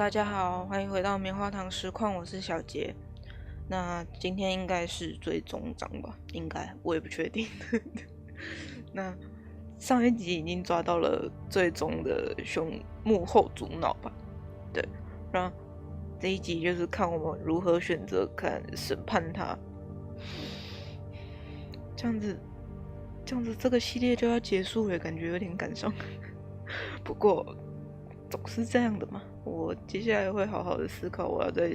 大家好，欢迎回到棉花糖实况，我是小杰。那今天应该是最终章吧？应该，我也不确定。那上一集已经抓到了最终的幕后主脑吧？对，那这一集就是看我们如何选择看审判他。这样子这个系列就要结束了，感觉有点感伤。不过总是这样的嘛，我接下来会好好的思考我要再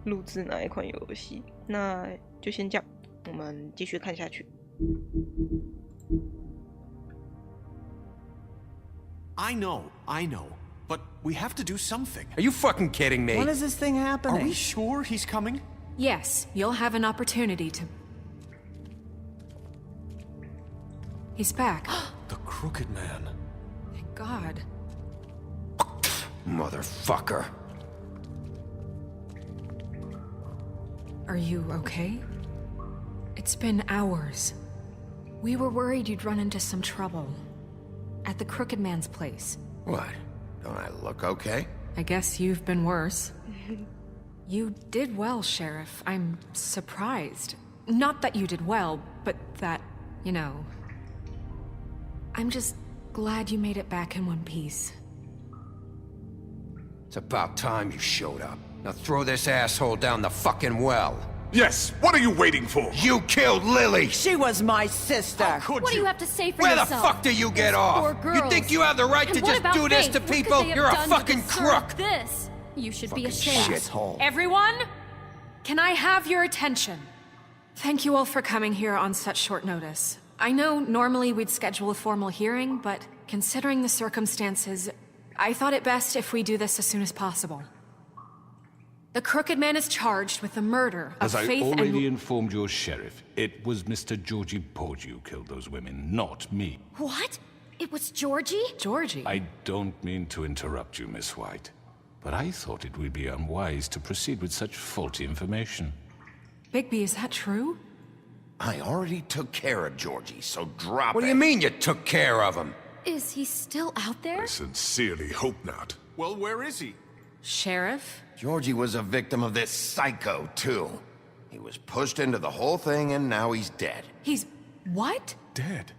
录制哪一款游戏。那就先这样，我们继续看下去。I know, but we have to do something. Are you fucking kidding me? When is this thing happening? Are we sure he's coming? Yes, you'll have an opportunity to... He's back. The Crooked Man. Thank God. Motherfucker. Are you okay? It's been hours. We were worried you'd run into some trouble. At the Crooked Man's place. What? Don't I look okay? I guess you've been worse. You did well, Sheriff. I'm surprised. Not that you did well, but that, you know... I'm just glad you made it back in one piece. It's about time you showed up. Now throw this asshole down the fucking well. Yes, what are you waiting for? You killed Lily! She was my sister. How could What do you? you have to say for Where yourself? the fuck do you get Those off? poor girls. You think you have the right And to what just about do this Faith? to What could people? they have You're a done to fucking deserve crook! This. You should be Fucking ashamed. shithole. Everyone, can I have your attention? Thank you all for coming here on such short notice. I know normally we'd schedule a formal hearing, but considering the circumstances, I thought it best if we do this as soon as possible. The Crooked Man is charged with the murder of As I Faith already informed your sheriff, it was Mr. Georgie Porgy who killed those women, not me. What? It was Georgie? Georgie. I don't mean to interrupt you, Miss White, but I thought it would be unwise to proceed with such faulty information. Bigby, is that true? I already took care of Georgie, so drop it. What do you mean you took care of him? Is he still out there? I sincerely hope not. Well, where is he? Sheriff? Georgie was a victim of this psycho, too. He was pushed into the whole thing, and now he's dead. He's... what? Dead.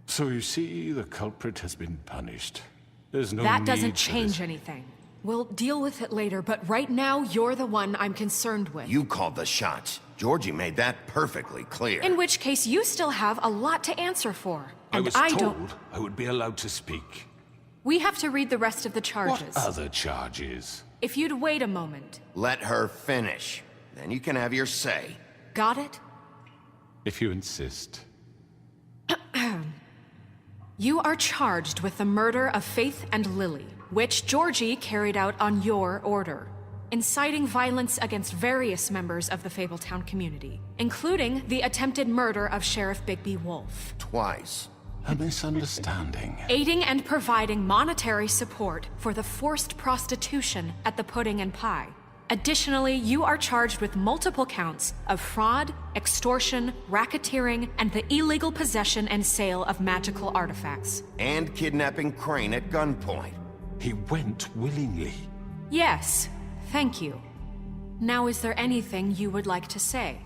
So you see, the culprit has been punished. There's no That need doesn't for change this. anything. We'll deal with it later, but right now, you're the one I'm concerned with. You called the shots. Georgie made that perfectly clear. In which case, you still have a lot to answer for. I And was don't... told I would be allowed to speak. We have to read the rest of the charges. What other charges? If you'd wait a moment. Let her finish. Then you can have your say. Got it? If you insist. You are charged with the murder of Faith and Lily, which Georgie carried out on your order, inciting violence against various members of the Fabletown community, including the attempted murder of Sheriff Bigby Wolf. Twice. A misunderstanding. Aiding and providing monetary support for the forced prostitution at the Pudding and Pie. Additionally, you are charged with multiple counts of fraud, extortion, racketeering, and the illegal possession and sale of magical artifacts. And kidnapping Crane at gunpoint. He went willingly. Yes, thank you. Now, is there anything you would like to say?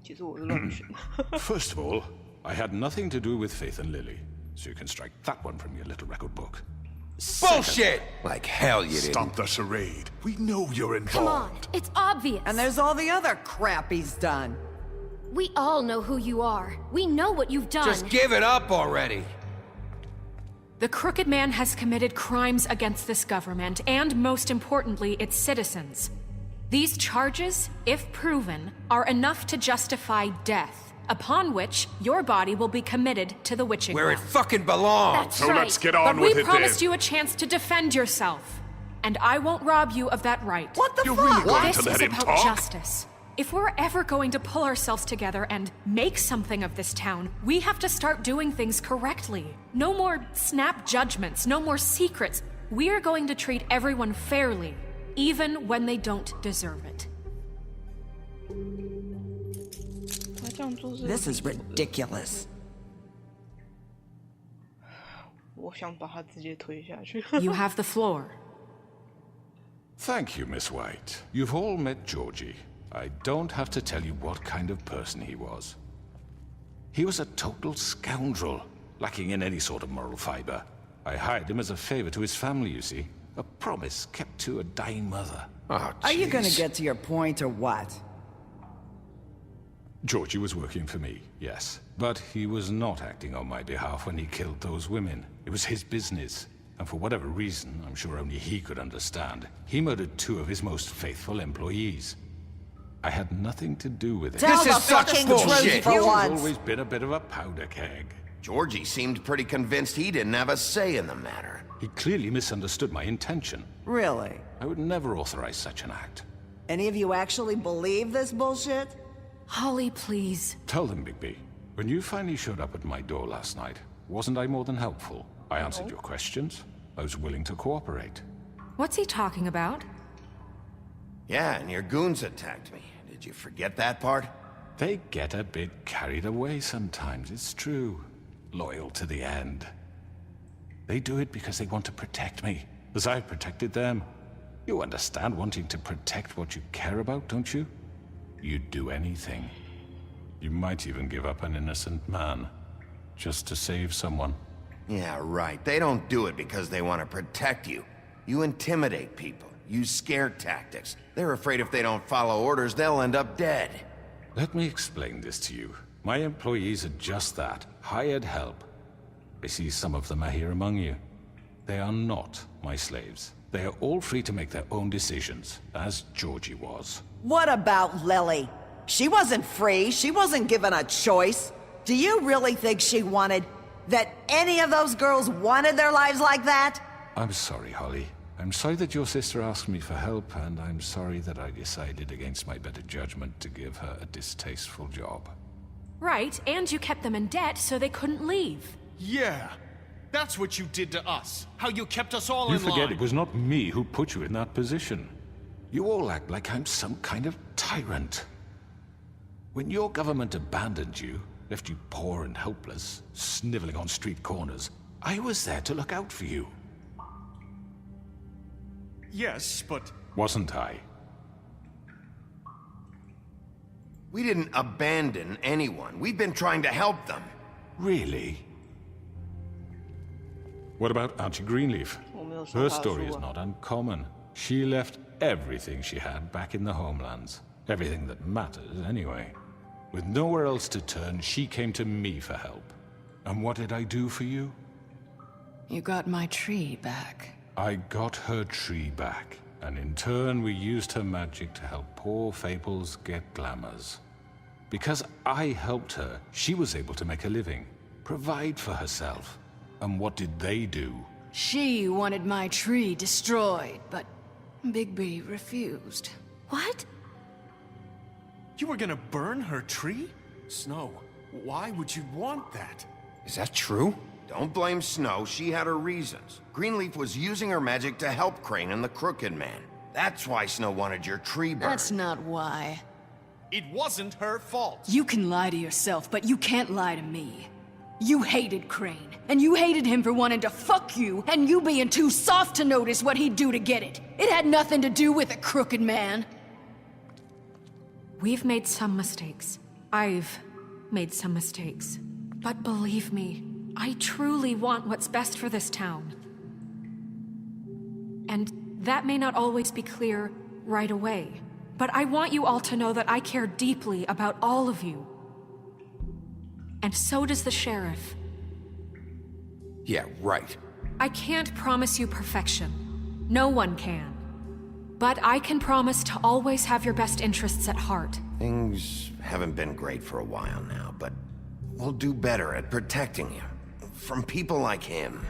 其实我是乱选。 First of all, I had nothing to do with Faith and Lily, so you can strike that one from your little record book. Bullshit! Like hell you didn't. Stop the charade. We know you're involved. Come on, it's obvious. And there's all the other crap he's done. We all know who you are. We know what you've done. Just give it up already. The Crooked Man has committed crimes against this government and, most importantly, its citizens. These charges, if proven, are enough to justify death, upon which your body will be committed to the witching Where it well. fucking belongs. That's So right. let's get on But with we it promised then. you a chance to defend yourself, and I won't rob you of that right. What the You're fuck? really going This to let is him about talk? justice. If we're ever going to pull ourselves together and make something of this town, we have to start doing things correctly. No more snap judgments, no more secrets. We are going to treat everyone fairly, even when they don't deserve it. 他这样做是 This is ridiculous. 我想把他直接推下去。 You have the floor. Thank you, Miss White. You've all met Georgie. I don't have to tell you what kind of person he was. He was a total scoundrel, lacking in any sort of moral fiber. I hired him as a favor to his family, you see. A promise kept to a dying mother. Oh, Are you gonna jeez. get to your point or what? Georgie was working for me, yes. But he was not acting on my behalf when he killed those women. It was his business. And for whatever reason, I'm sure only he could understand, he murdered 2 of his most faithful employees. I had nothing to do with it. Tell This the is such fucking bullshit. truth for He's once. always been a bit of a powder keg. Georgie seemed pretty convinced he didn't have a say in the matter. He clearly misunderstood my intention. Really? I would never authorize such an act. Any of you actually believe this bullshit? Holly, please. Tell them, Bigby. When you finally showed up at my door last night, wasn't I more than helpful? I answered your questions. I was willing to cooperate. What's he talking about? Yeah, and your goons attacked me. Did you forget that part? They get a bit carried away sometimes, it's true. Loyal to the end. They do it because they want to protect me, as I've protected them. You understand wanting to protect what you care about, don't you? You'd do anything. You might even give up an innocent man, just to save someone. Yeah, right. They don't do it because they want to protect you. You intimidate people, use scare tactics. They're afraid if they don't follow orders, they'll end up dead. Let me explain this to you. My employees are just that, hired help. I see some of them are here among you. They are not my slaves. They are all free to make their own decisions, as Georgie was. What about Lily? She wasn't free. She wasn't given a choice. Do you really think she wanted... that any of those girls wanted their lives like that? I'm sorry, Holly. I'm sorry that your sister asked me for help, and I'm sorry that I decided against my better judgment to give her a distasteful job. Right, and you kept them in debt so they couldn't leave. Yeah. That's what you did to us. How you kept us all You in forget line. it was not me who put you in that position. You all act like I'm some kind of tyrant. When your government abandoned you, left you poor and helpless, sniveling on street corners, I was there to look out for you. Yes, but... Wasn't I? We didn't abandon anyone. We've been trying to help them. Really? What about Auntie Greenleaf? Her story is not uncommon. She left everything she had back in the homelands. Everything that matters, anyway. With nowhere else to turn, she came to me for help. And what did I do for you? You got my tree back. I got her tree back, and in turn we used her magic to help poor Fables get glamours. Because I helped her, she was able to make a living, provide for herself. And what did they do? She wanted my tree destroyed, but Bigby refused. What? You were gonna burn her tree? Snow, why would you want that? Is that true? Don't blame Snow. She had her reasons. Greenleaf was using her magic to help Crane and the Crooked Man. That's why Snow wanted your tree burned. That's not why. It wasn't her fault. You can lie to yourself, but you can't lie to me. You hated Crane, and you hated him for wanting to fuck you, and you being too soft to notice what he'd do to get it. It had nothing to do with the Crooked Man. We've made some mistakes. I've made some mistakes. But believe me, I truly want what's best for this town. And that may not always be clear right away, but I want you all to know that I care deeply about all of you. And so does the sheriff. Yeah, right. I can't promise you perfection. No one can. But I can promise to always have your best interests at heart. Things haven't been great for a while now, but we'll do better at protecting you. From people like him.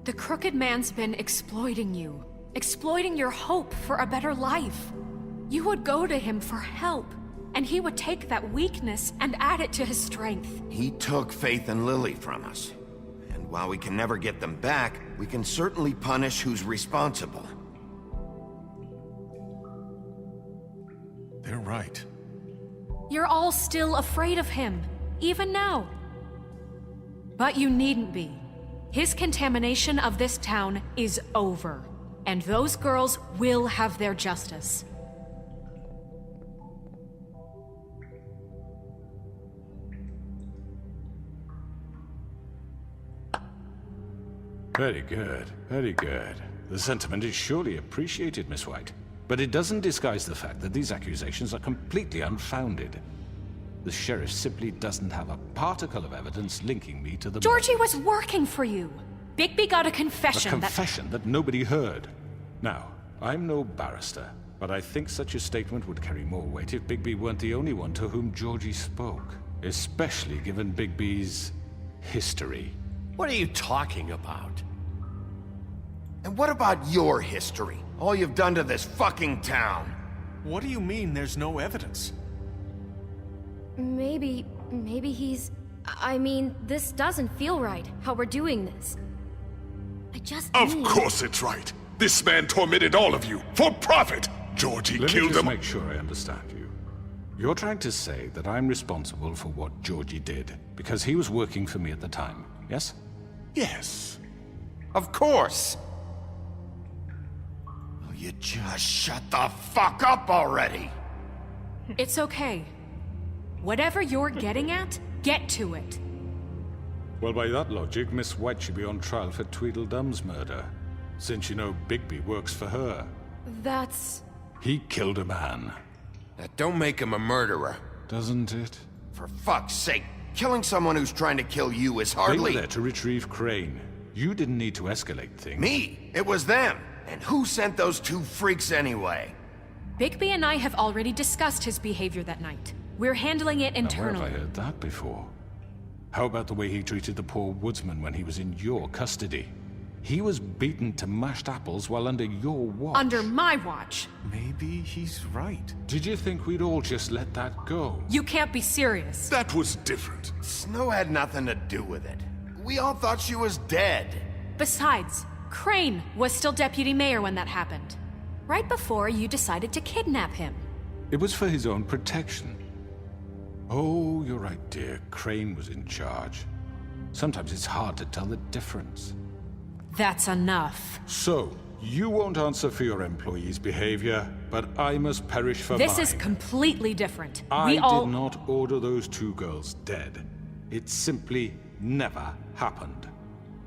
The Crooked Man's been exploiting you. Exploiting your hope for a better life. You would go to him for help, and he would take that weakness and add it to his strength. He took Faith and Lily from us. And while we can never get them back, we can certainly punish who's responsible. They're right. You're all still afraid of him, even now. But you needn't be. His contamination of this town is over. And those girls will have their justice. Very good, very good. The sentiment is surely appreciated, Miss White. But it doesn't disguise the fact that these accusations are completely unfounded. The sheriff simply doesn't have a particle of evidence linking me to the Georgie murder. was working for you. Bigby got a confession A confession that nobody heard. Now, I'm no barrister, but I think such a statement would carry more weight if Bigby weren't the only one to whom Georgie spoke. Especially given Bigby's history. What are you talking about? And what about your history? All you've done to this fucking town? What do you mean there's no evidence? Maybe he's... I mean, this doesn't feel right, how we're doing this. I just Of need... course it's right. This man tormented all of you, for profit! Georgie Let me killed just him. make sure I understand you. You're trying to say that I'm responsible for what Georgie did, because he was working for me at the time, yes? Yes. Of course! Will you just shut the fuck up already? It's okay. Whatever you're getting at, get to it. Well, by that logic, Miss White should be on trial for Tweedledum's murder, since you know Bigby works for her. That's... He killed a man, That don't make him a murderer. doesn't it? For fuck's sake, killing someone who's trying to kill you is They were hardly... there to retrieve Crane. You didn't need to escalate things. Me! It was them! And who sent those two freaks anyway? Bigby and I have already discussed his behavior that night. We're handling it Now, where internally. have I heard that before? How about the way he treated the poor woodsman when he was in your custody? He was beaten to mashed apples while under your watch. Under my watch. Maybe he's right. Did you think we'd all just let that go? You can't be serious. That was different. Snow had nothing to do with it. We all thought she was dead. Besides, Crane was still deputy mayor when that happened. Right before you decided to kidnap him. It was for his own protection. Oh, you're right, dear. Crane was in charge. Sometimes it's hard to tell the difference. That's enough. So, you won't answer for your employees' behavior, but I must perish for This mine. is completely different. I We all... did not order those two girls dead. It simply never happened.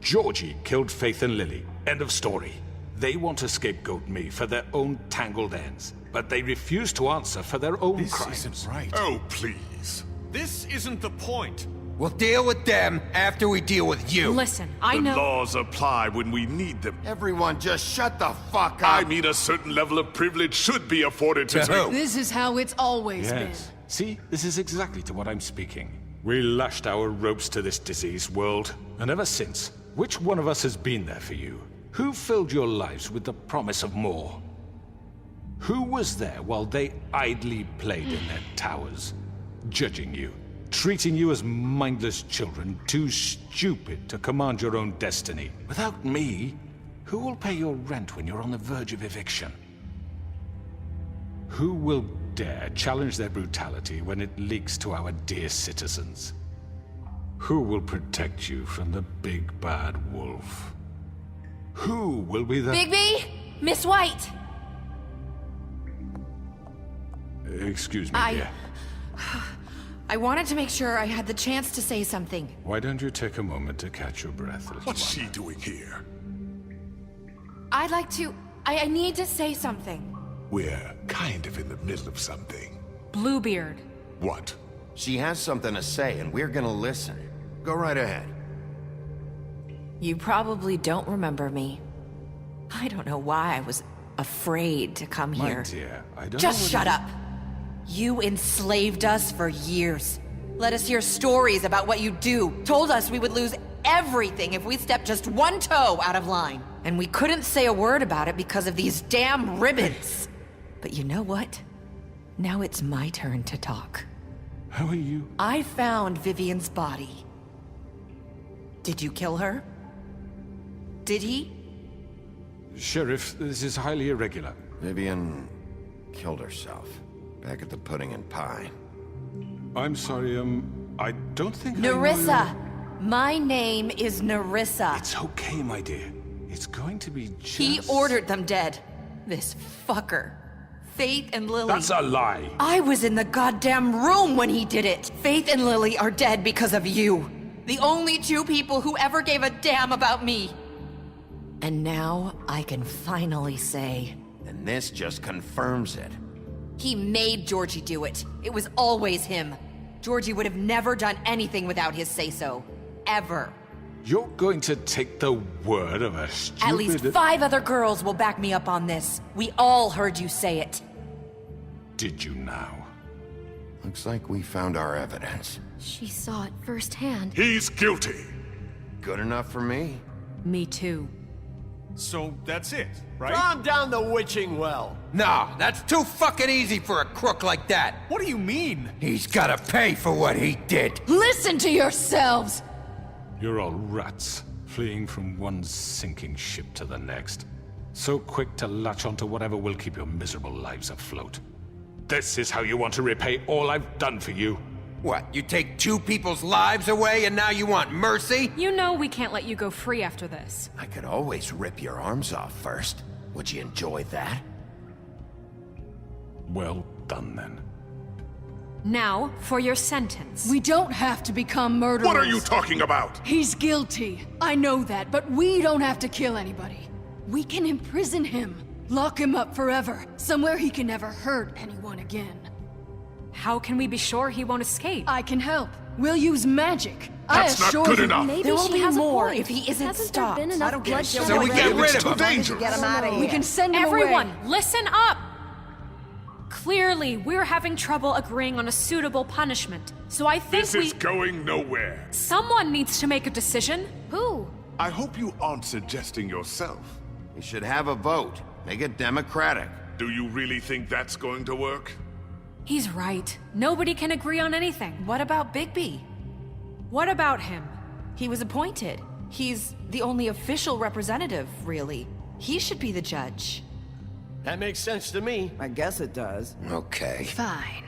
Georgie killed Faith and Lily. End of story. They want to scapegoat me for their own tangled ends, but they refuse to answer for their own This crimes. isn't right. Oh, please. This isn't the point. We'll deal with them after we deal with you. Listen, I The know... laws apply when we need them. Everyone just shut the fuck up. I mean, a certain level of privilege should be afforded to To who? This is how it's always Yes. See, this is exactly to what I'm speaking. We lashed our ropes to this diseased world, and ever since, which one of us has been there for you? Who filled your lives with the promise of more? Who was there while they idly played in their towers, judging you, treating you as mindless children, too stupid to command your own destiny? Without me, who will pay your rent when you're on the verge of eviction? Who will dare challenge their brutality when it leaks to our dear citizens? Who will protect you from the big bad wolf? Who will be the... Bigby? Miss White! Excuse me, dear. I wanted to make sure I had the chance to say something. Why don't you take a moment to catch your breath, little What's one? she doing here? I'd like to... I need to say something. We're kind of in the middle of something. Bluebeard. What? She has something to say, and we're gonna listen. Go right ahead. You probably don't remember me. I don't know why I was afraid to come My here. dear, I don't Just know shut up. You enslaved us for years. Let us hear stories about what you do. Told us we would lose everything if we stepped just one toe out of line. And we couldn't say a word about it because of these damn ribbons. But you know what? Now it's my turn to talk. How are you? I found Vivian's body. Did you kill her? Did he? Sheriff, this is highly irregular. Vivian killed herself. Back at the Pudding and Pie. I'm sorry, I don't think I know Nerissa! My name is Nerissa. It's okay, my dear. It's going to be just... He ordered them dead. This fucker. Faith and Lily... That's a lie! I was in the goddamn room when he did it! Faith and Lily are dead because of you. The only two people who ever gave a damn about me. And now I can finally say... And this just confirms it. He made Georgie do it. It was always him. Georgie would have never done anything without his say-so. Ever. You're going to take the word of a stupid... At least 5 other girls will back me up on this. We all heard you say it. Did you now? Looks like we found our evidence. She saw it firsthand. He's guilty. Good enough for me. Me too. So that's it, right? Calm down the witching well. No, that's too fucking easy for a crook like that. What do you mean? He's gotta pay for what he did. Listen to yourselves! You're all rats, fleeing from one sinking ship to the next. So quick to latch onto whatever will keep your miserable lives afloat. This is how you want to repay all I've done for you? What, you take 2 people's lives away and now you want mercy? You know we can't let you go free after this. I could always rip your arms off first. Would you enjoy that? Well done, then. Now, for your sentence. We don't have to become murderers. What are you talking about? He's guilty. I know that, but we don't have to kill anybody. We can imprison him. Lock him up forever. Somewhere he can never hurt anyone again. How can we be sure he won't escape? I can help. We'll use magic. That's I not assure good you. enough. Maybe There will she be has more a point. if he isn't Hasn't stopped. there been enough I don't care. bloodshed So we get already? rid of It's too him. dangerous. Get him out of here. We can send him Everyone, away. listen up! Clearly, we're having trouble agreeing on a suitable punishment. So I think This is going nowhere. someone needs to make a decision. Who? I hope you aren't suggesting yourself. We should have a vote. Make it democratic. Do you really think that's going to work? He's right. Nobody can agree on anything. What about Bigby? What about him? He was appointed. He's the only official representative, really. He should be the judge. That makes sense to me. I guess it does. Okay. Fine.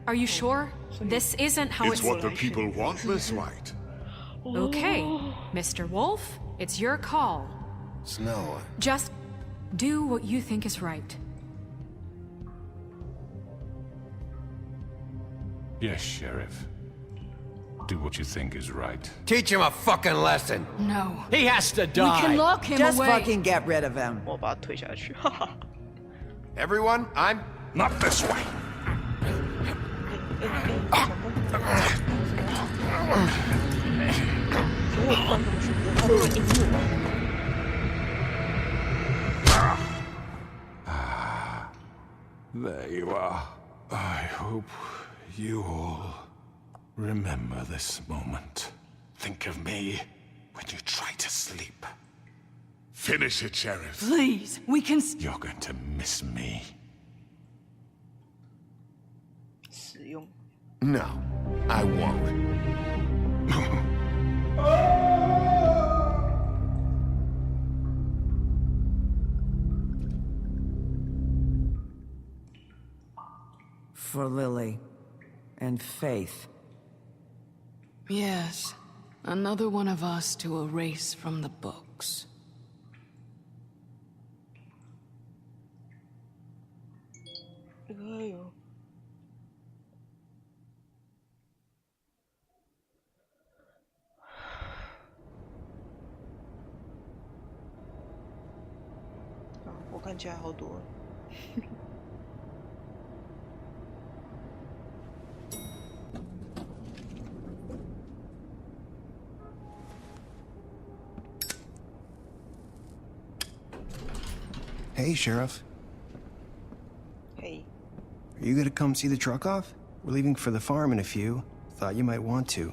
Are you sure? This isn't how It's what the people want, Miss White. Okay, Mr. Wolf, it's your call. Snow. Just do what you think is right. Yes, Sheriff. Do what you think is right. Teach him a fucking lesson. No. He has to We die. can lock him Just away. fucking get rid of him. 我把他推下去，哈哈。 Everyone, I'm... Not this way. There you are. I hope you all remember this moment. Think of me when you try to sleep. Finish it, Sheriff. Please, we can... You're going to miss me. 使用。 No, I won't. For Lily. And Faith. Yes. Another one of us to erase from the books. Ayo. Ah, 我看起来好多了。Hey, Sheriff. Hey. Are you gonna come see the truck off? We're leaving for the farm in a few. Thought you might want to.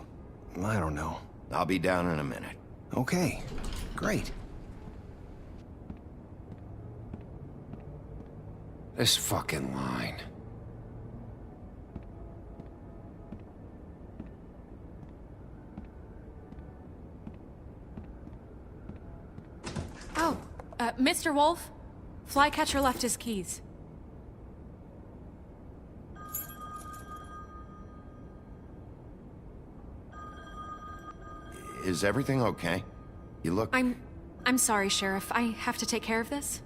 I don't know. I'll be down in a minute. Okay. Great. This fucking line. Oh, Mr. Wolf, Flycatcher left his keys. Is everything okay? You look... I'm I'm sorry, Sheriff. I have to take care of this.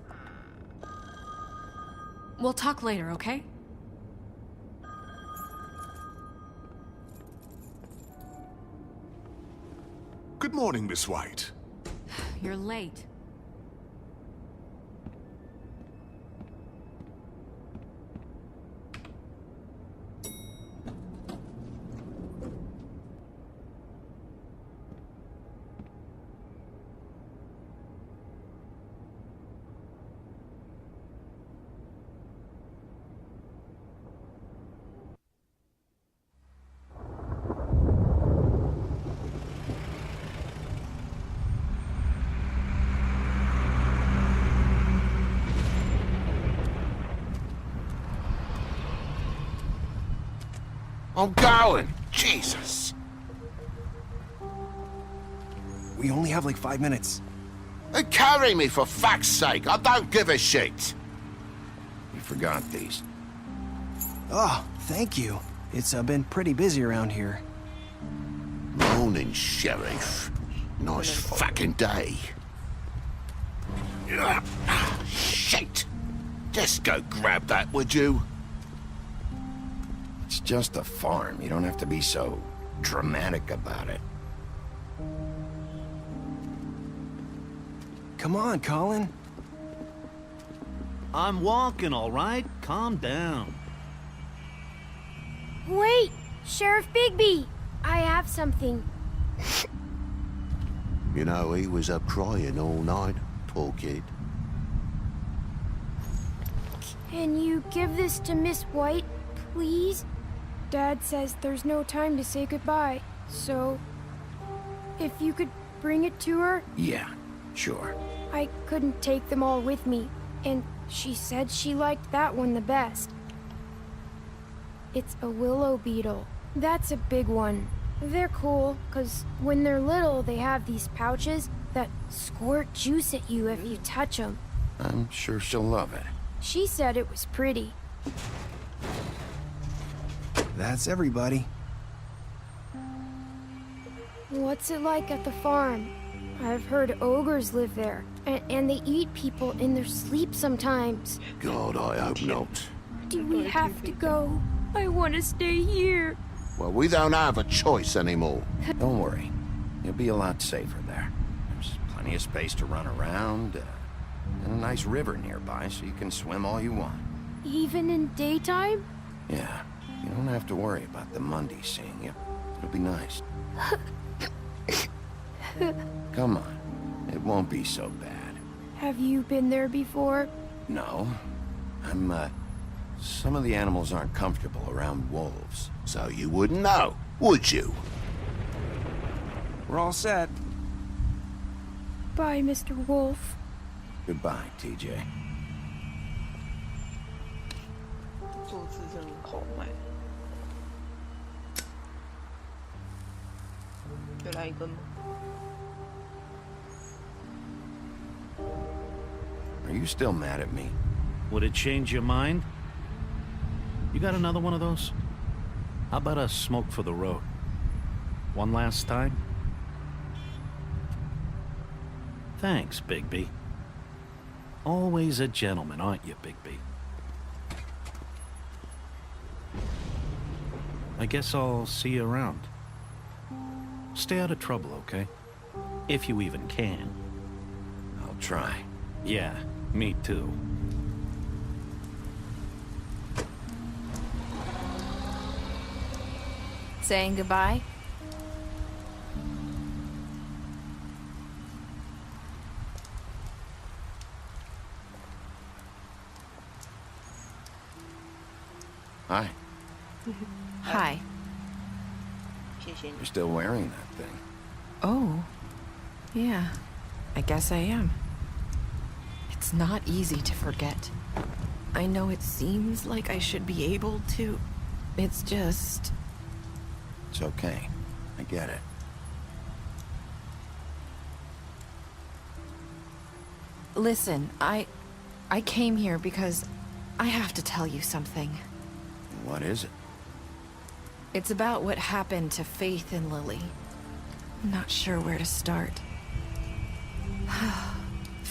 We'll talk later, okay? Good morning, Miss White. You're late. I'm going! Jesus! We only have like 5 minutes. Hey, carry me for fuck's sake! I don't give a shit! You forgot these. Oh, thank you. It's been pretty busy around here. Morning, Sheriff. Nice fucking day. Shit! Just go grab that, would you? It's just a farm. You don't have to be so dramatic about it. Come on, Colin. I'm walking, all right? Calm down. Wait! Sheriff Bigby! I have something. You know, he was up crying all night, poor kid. Can you give this to Miss White, please? Dad says there's no time to say goodbye, so if you could bring it to her? Yeah, sure. I couldn't take them all with me, and she said she liked that one the best. It's a willow beetle. That's a big one. They're cool, 'cause when they're little, they have these pouches that squirt juice at you if you touch them. I'm sure she'll love it. She said it was pretty. That's everybody. What's it like at the farm? I've heard ogres live there, and they eat people in their sleep sometimes. God, I hope not. Do we have to go? I want to stay here. Well, we don't have a choice anymore. Don't worry. You'll be a lot safer there. There's plenty of space to run around, and a nice river nearby so you can swim all you want. Even in daytime? Yeah, you don't have to worry about the Monday seeing you. It'll be nice. Come on. It won't be so bad. Have you been there before? No. Some of the animals aren't comfortable around wolves. So you wouldn't know, would you? We're all set. Bye, Mr. Wolf. Goodbye, TJ. 做字真的很好卖。又来一根吗？ Are you still mad at me? Would it change your mind? You got another one of those? How about a smoke for the road? One last time? Thanks, Bigby. Always a gentleman, aren't you, Bigby? I guess I'll see you around. Stay out of trouble, okay? If you even can. I'll try. Yeah, me too. Saying goodbye? Hi. Hi. You're still wearing that thing. Oh. Yeah. I guess I am. It's not easy to forget. I know it seems like I should be able to. It's just... It's okay. I get it. Listen, I came here because I have to tell you something. What is it? It's about what happened to Faith and Lily. I'm not sure where to start.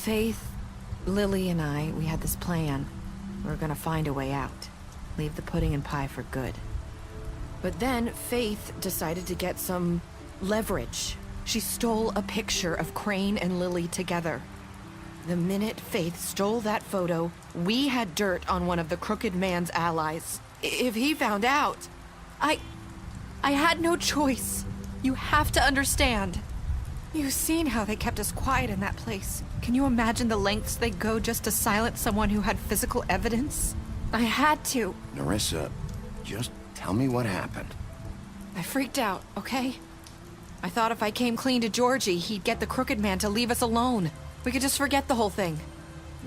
Faith, Lily, and we had this plan. We were gonna find a way out. Leave the pudding and pie for good. But then Faith decided to get some leverage. She stole a picture of Crane and Lily together. The minute Faith stole that photo, we had dirt on one of the crooked man's allies. If he found out, I had no choice. You have to understand. You've seen how they kept us quiet in that place. Can you imagine the lengths they go just to silence someone who had physical evidence? I had to. Nerissa, just tell me what happened. I freaked out, okay? I thought if I came clean to Georgie, he'd get the crooked man to leave us alone. We could just forget the whole thing.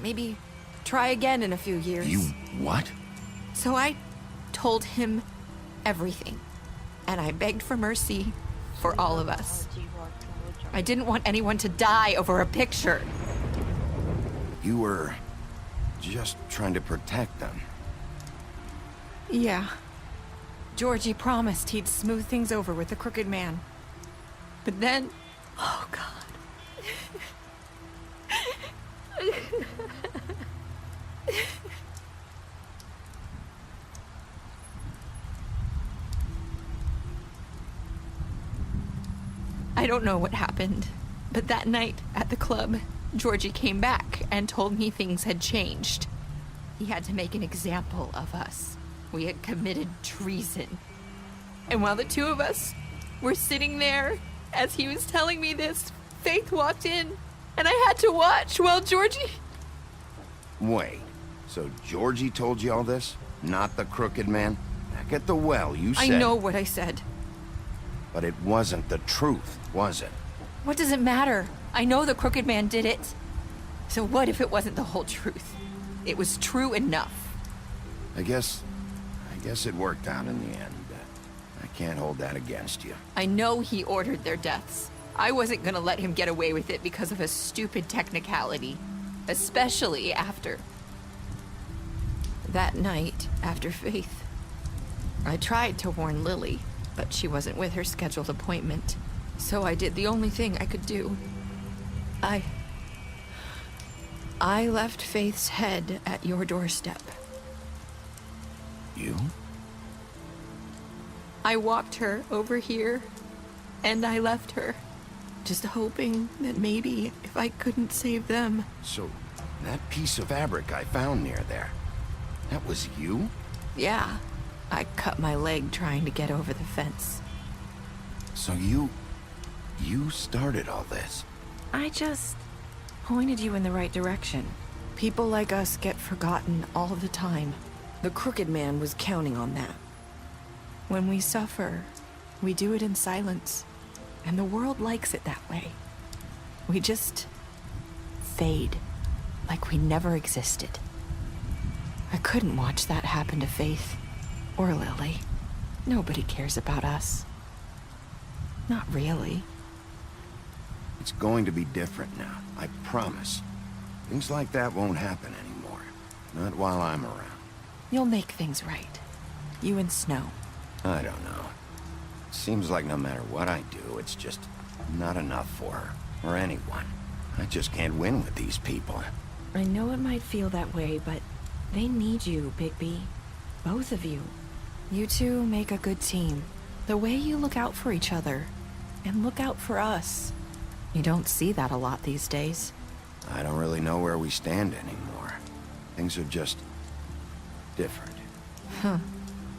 Maybe try again in a few years. You what? So I told him everything. And I begged for mercy for all of us. I didn't want anyone to die over a picture. You were just trying to protect them. Yeah. Georgie promised he'd smooth things over with the crooked man. But then... Oh, God. I don't know what happened, but that night at the club, Georgie came back and told me things had changed. He had to make an example of us. We had committed treason. And while the two of us were sitting there, as he was telling me this, Faith walked in, and I had to watch while Georgie... Wait, so Georgie told you all this? Not the crooked man? Back at the well, you said... I know what I said. But it wasn't the truth, was it? What does it matter? I know the crooked man did it. So what if it wasn't the whole truth? It was true enough. I guess it worked out in the end. I can't hold that against you. I know he ordered their deaths. I wasn't gonna let him get away with it because of a stupid technicality. Especially after... that night, after Faith. I tried to warn Lily, but she wasn't with her scheduled appointment. So I did the only thing I could do. I left Faith's head at your doorstep. You? I walked her over here, and I left her. Just hoping that maybe if I couldn't save them... So, that piece of fabric I found near there, that was you? Yeah. I cut my leg trying to get over the fence. So you started all this? I just pointed you in the right direction. People like us get forgotten all the time. The crooked man was counting on that. When we suffer, we do it in silence. And the world likes it that way. We just fade, like we never existed. I couldn't watch that happen to Faith. Or Lily. Nobody cares about us. Not really. It's going to be different now, I promise. Things like that won't happen anymore. Not while I'm around. You'll make things right. You and Snow. I don't know. Seems like no matter what I do, it's just not enough for her, or anyone. I just can't win with these people. I know it might feel that way, but they need you, Bigby. Both of you. You two make a good team. The way you look out for each other, and look out for us. You don't see that a lot these days. I don't really know where we stand anymore. Things are just... different. Huh.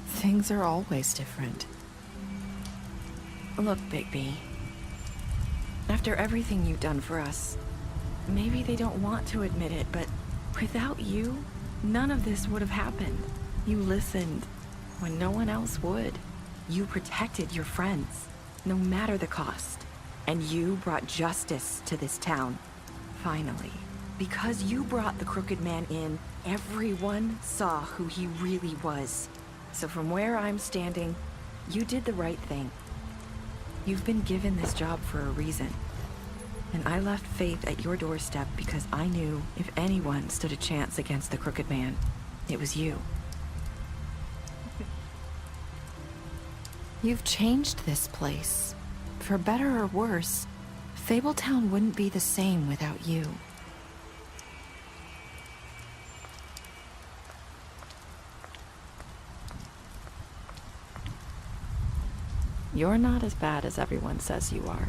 Things are always different. Look, Bigby. After everything you've done for us, maybe they don't want to admit it, but without you, none of this would have happened. You listened when no one else would. You protected your friends, no matter the cost. And you brought justice to this town. Finally. Because you brought the crooked man in, everyone saw who he really was. So from where I'm standing, you did the right thing. You've been given this job for a reason. And I left Faith at your doorstep because I knew if anyone stood a chance against the crooked man, it was you. You've changed this place. For better or worse, Fabletown wouldn't be the same without you. You're not as bad as everyone says you are.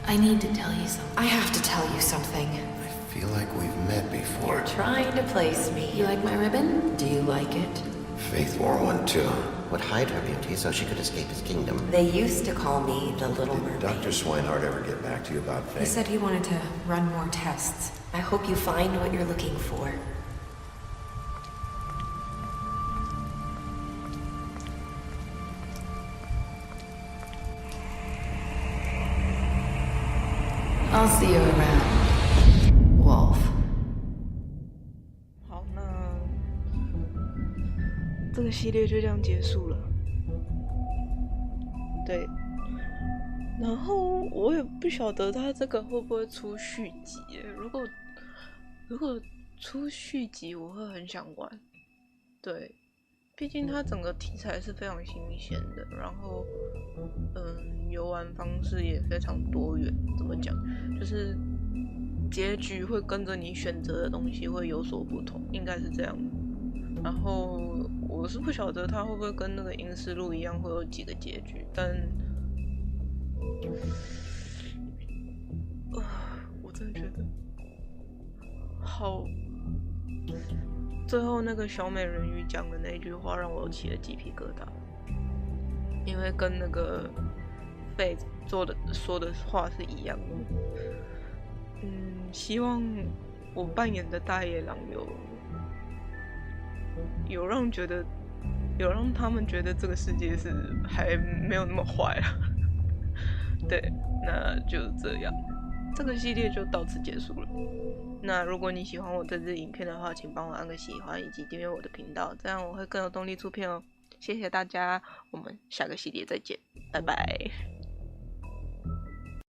I need to tell you something. I have to tell you something. I feel like we've met before. You're trying to place me. You like my ribbon? Do you like it? Faith wore one too. Would hide her beauty so she could escape his kingdom. They used to call me the Little Did Mermaid. Dr. Swinehart ever get back to you about Faith? He said he wanted to run more tests. I hope you find what you're looking for. I'll see you around, Wolf. 好，那这个系列就这样结束了。对，然后我也不晓得他这个会不会出续集。如果出续集，我会很想玩。对，毕竟它整个题材是非常新鲜的，然后游玩方式也非常多元。怎么讲？就是结局会跟着你选择的东西会有所不同，应该是这样的。然后我是不晓得它会不会跟那个《阴尸路》一样会有几个结局，但我真的觉得好。最后那个小美人鱼讲的那句话让我起了鸡皮疙瘩，因为跟那个Faith说的话是一样的。希望我扮演的大野狼有让他们觉得这个世界是还没有那么坏了。对，那就这样，这个系列就到此结束了。那如果你喜欢我这支影片的话，请帮我按个喜欢以及订阅我的频道，这样我会更有动力出片哦。谢谢大家，我们下个系列再见，拜拜。